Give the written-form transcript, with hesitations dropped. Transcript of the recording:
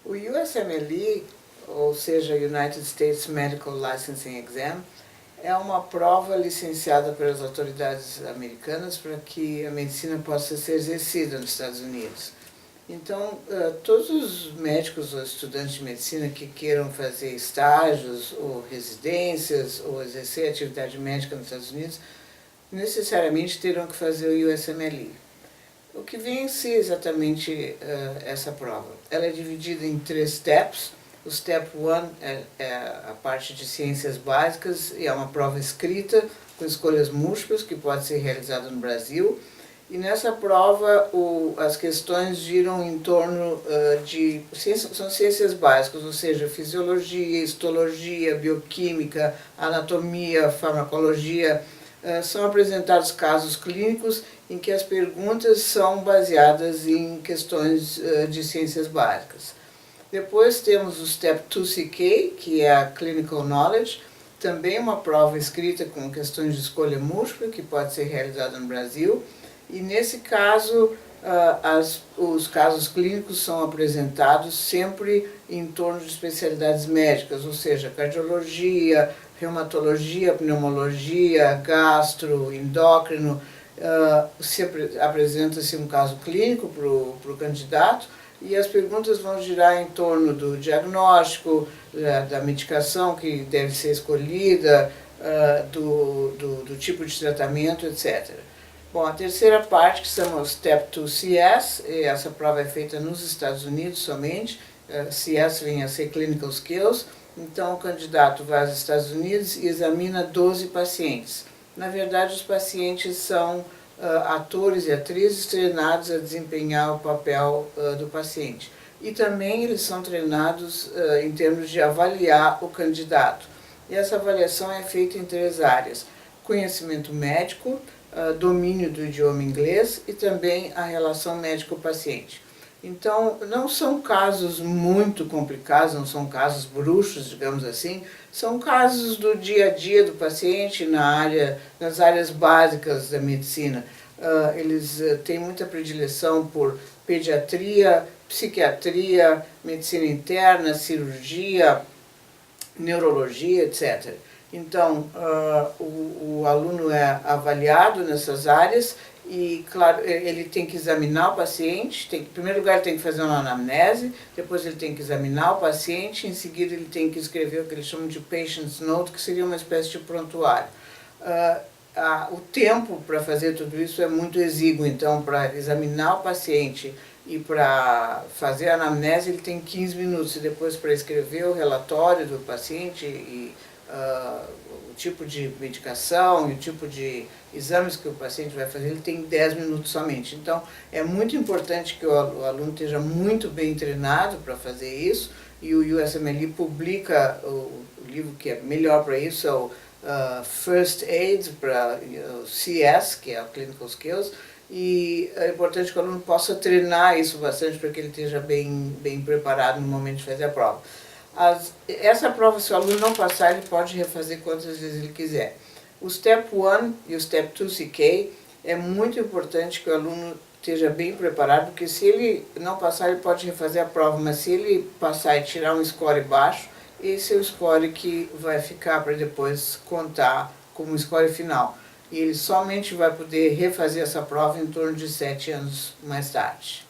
O USMLE, ou seja, United States Medical Licensing Exam, é uma prova licenciada pelas autoridades americanas para que a medicina possa ser exercida nos Estados Unidos. Então, todos os médicos ou estudantes de medicina que queiram fazer estágios ou residências ou exercer atividade médica nos Estados Unidos, necessariamente terão que fazer o USMLE. O que vem em si exatamente essa prova? Ela é dividida em 3 steps. O step 1 é a parte de ciências básicas e é uma prova escrita com escolhas múltiplas que pode ser realizada no Brasil. E nessa prova as questões giram em torno são ciências básicas, ou seja, fisiologia, histologia, bioquímica, anatomia, farmacologia. São apresentados casos clínicos em que as perguntas são baseadas em questões de ciências básicas. Depois temos o Step 2CK, que é a Clinical Knowledge, também uma prova escrita com questões de escolha múltipla, que pode ser realizada no Brasil. E nesse caso, os casos clínicos são apresentados sempre em torno de especialidades médicas, ou seja, cardiologia, reumatologia, pneumologia, gastro, endócrino. Apresenta-se um caso clínico para o candidato e as perguntas vão girar em torno do diagnóstico, da medicação que deve ser escolhida, do tipo de tratamento, etc. Bom, a terceira parte, que são os Step 2 CS, essa prova é feita nos Estados Unidos somente, CS vem a ser Clinical Skills, então o candidato vai aos Estados Unidos e examina 12 pacientes. Na verdade, os pacientes são atores e atrizes treinados a desempenhar o papel do paciente. E também eles são treinados em termos de avaliar o candidato. E essa avaliação é feita em 3 áreas: conhecimento médico, domínio do idioma inglês e também a relação médico-paciente. Então, não são casos muito complicados, não são casos bruxos, digamos assim, são casos do dia a dia do paciente nas áreas básicas da medicina. Eles têm muita predileção por pediatria, psiquiatria, medicina interna, cirurgia, neurologia, etc. Então, o aluno é avaliado nessas áreas e, claro, ele tem que examinar o paciente. Em primeiro lugar, ele tem que fazer uma anamnese, depois ele tem que examinar o paciente, em seguida ele tem que escrever o que eles chamam de Patient's Note, que seria uma espécie de prontuário. O tempo para fazer tudo isso é muito exíguo, então, para examinar o paciente e para fazer a anamnese ele tem 15 minutos, e depois para escrever o relatório do paciente e o tipo de medicação e o tipo de exames que o paciente vai fazer, ele tem 10 minutos somente. Então, é muito importante que o aluno esteja muito bem treinado para fazer isso, e o USMLE publica o livro que é melhor para isso, é o First Aid, para o CS, que é o Clinical Skills, e é importante que o aluno possa treinar isso bastante para que ele esteja bem preparado no momento de fazer a prova. Essa prova, se o aluno não passar, ele pode refazer quantas vezes ele quiser. O Step 1 e o Step 2CK é muito importante que o aluno esteja bem preparado, porque se ele não passar, ele pode refazer a prova, mas se ele passar e tirar um score baixo, esse é o score que vai ficar para depois contar como score final. E ele somente vai poder refazer essa prova em torno de 7 anos mais tarde.